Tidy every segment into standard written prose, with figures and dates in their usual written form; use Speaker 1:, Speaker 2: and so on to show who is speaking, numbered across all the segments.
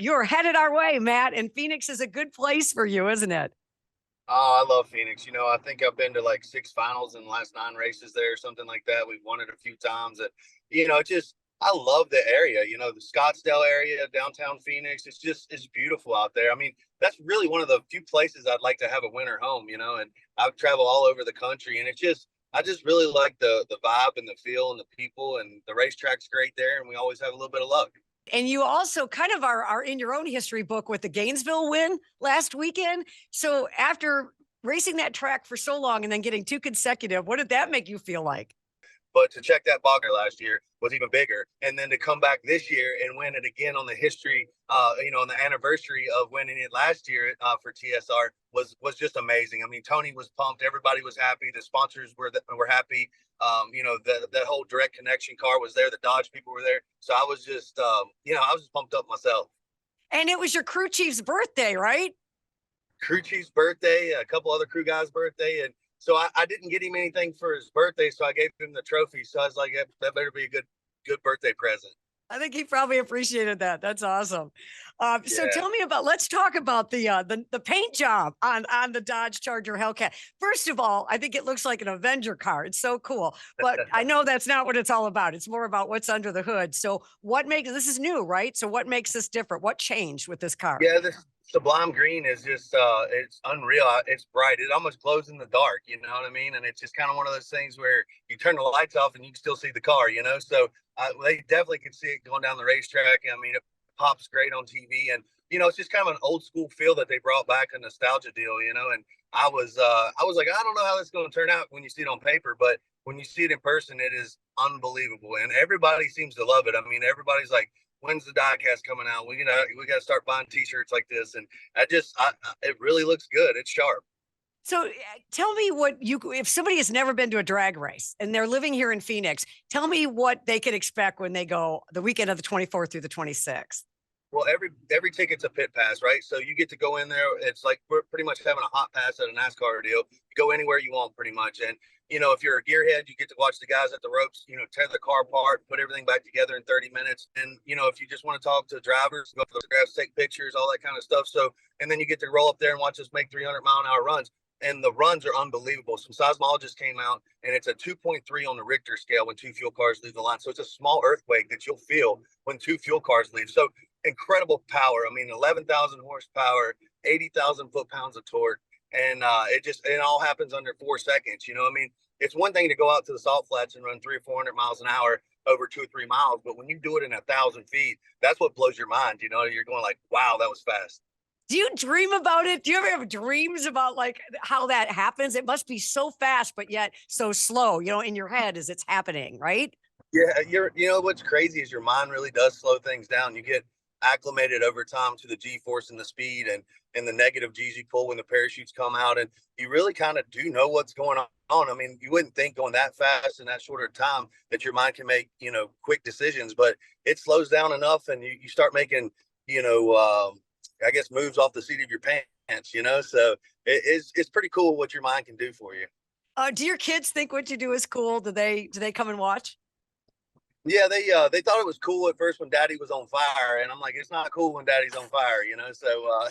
Speaker 1: it. You're headed our way, Matt, and Phoenix is a good place for you, isn't it?
Speaker 2: Oh, I love Phoenix. I think I've been to like 6 finals in the last 9 races there, something like that. We've won it a few times. And, I love the area, the Scottsdale area, downtown Phoenix. It's beautiful out there. I mean, that's really one of the few places I'd like to have a winter home, and I've traveled all over the country. And I just really like the vibe and the feel and the people, and the racetrack's great there. And we always have a little bit of luck.
Speaker 1: And you also kind of are in your own history book with the Gainesville win last weekend. So after racing that track for so long and then getting two consecutive, what did that make you feel like?
Speaker 2: But to check that box last year was even bigger. And then to come back this year and win it again on the history, on the anniversary of winning it last year for TSR was just amazing. I mean, Tony was pumped. Everybody was happy. The sponsors were happy. That whole direct connection car was there. The Dodge people were there. So I was just, I was just pumped up myself.
Speaker 1: And it was your crew chief's birthday, right?
Speaker 2: Crew chief's birthday, a couple other crew guys' birthday. And so I didn't get him anything for his birthday, so I gave him the trophy. So I was like, that better be a good birthday present.
Speaker 1: I think he probably appreciated that. That's awesome. So
Speaker 2: Yeah.
Speaker 1: tell me let's talk about the paint job on the Dodge Charger Hellcat. First of all, I think it looks like an Avenger car. It's so cool, but I know that's not what it's all about. It's more about what's under the hood. So this is new, right? So what makes this different? What changed with this car?
Speaker 2: Yeah, this sublime green is just it's unreal. It's bright. It almost glows in the dark, you know what I mean? And it's just kind of one of those things where you turn the lights off and you can still see the car, So they definitely could see it going down the racetrack. I mean, it pops great on TV, and it's just kind of an old school feel that they brought back, a nostalgia deal, And I was like, I don't know how it's going to turn out when you see it on paper, but when you see it in person, it is unbelievable, and everybody seems to love it. I mean, everybody's like, when's the diecast coming out? We got to start buying T-shirts like this, and it really looks good. It's sharp.
Speaker 1: So tell me if somebody has never been to a drag race and they're living here in Phoenix, tell me what they could expect when they go the weekend of the 24th through the 26th.
Speaker 2: Well, every ticket's a pit pass, right? So you get to go in there. It's like we're pretty much having a hot pass at a NASCAR deal. You go anywhere you want, pretty much. And if you're a gearhead, you get to watch the guys at the ropes, tear the car apart, put everything back together in 30 minutes. And if you just want to talk to drivers, go photographs, take pictures, all that kind of stuff. So, and then you get to roll up there and watch us make 300-mile-an-hour runs. And the runs are unbelievable. Some seismologists came out, and it's a 2.3 on the Richter scale when two fuel cars leave the line. So it's a small earthquake that you'll feel when two fuel cars leave. So incredible power. I mean, 11,000 horsepower, 80,000 foot-pounds of torque. And it all happens under 4 seconds. I mean, it's one thing to go out to the salt flats and run 300 or 400 miles an hour over 2 or 3 miles. But when you do it in 1,000 feet, that's what blows your mind. You're going like, wow, that was fast.
Speaker 1: Do you dream about it? Do you ever have dreams about like how that happens? It must be so fast, but yet so slow, in your head as it's happening, right?
Speaker 2: Yeah, what's crazy is your mind really does slow things down. You get acclimated over time to the G-force and the speed and the negative G's you pull when the parachutes come out, and you really kind of do know what's going on. I mean, you wouldn't think going that fast in that shorter time that your mind can make quick decisions, but it slows down enough, and you start making I guess moves off the seat of your pants. So it's pretty cool what your mind can do for you.
Speaker 1: Do your kids think what you do is cool? Do they come and watch?
Speaker 2: Yeah, they thought it was cool at first when Daddy was on fire, and I'm like, it's not cool when Daddy's on fire, So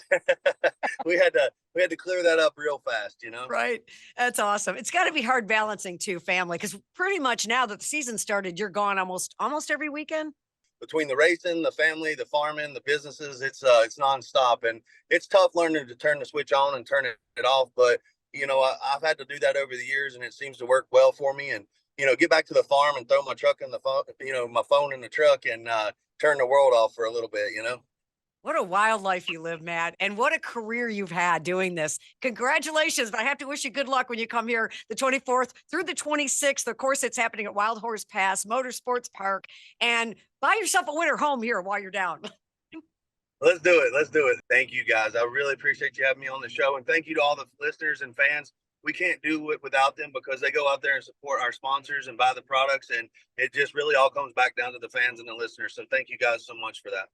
Speaker 2: we had to clear that up real fast,
Speaker 1: Right. That's awesome. It's got to be hard balancing too, family, because pretty much now that the season started, you're gone almost every weekend.
Speaker 2: Between the racing, the family, the farming, the businesses, it's nonstop, and it's tough learning to turn the switch on and turn it off. But I've had to do that over the years, and it seems to work well for me. And get back to the farm and throw my truck in the phone, my phone in the truck, and turn the world off for a little bit.
Speaker 1: What a wild life you live, Matt, and what a career you've had doing this. Congratulations. But I have to wish you good luck when you come here the 24th through the 26th. Of course, it's happening at Wild Horse Pass, Motorsports Park, and buy yourself a winter home here while you're down.
Speaker 2: Let's do it. Thank you, guys. I really appreciate you having me on the show, and thank you to all the listeners and fans. We can't do it without them because they go out there and support our sponsors and buy the products, and it just really all comes back down to the fans and the listeners. So thank you guys so much for that.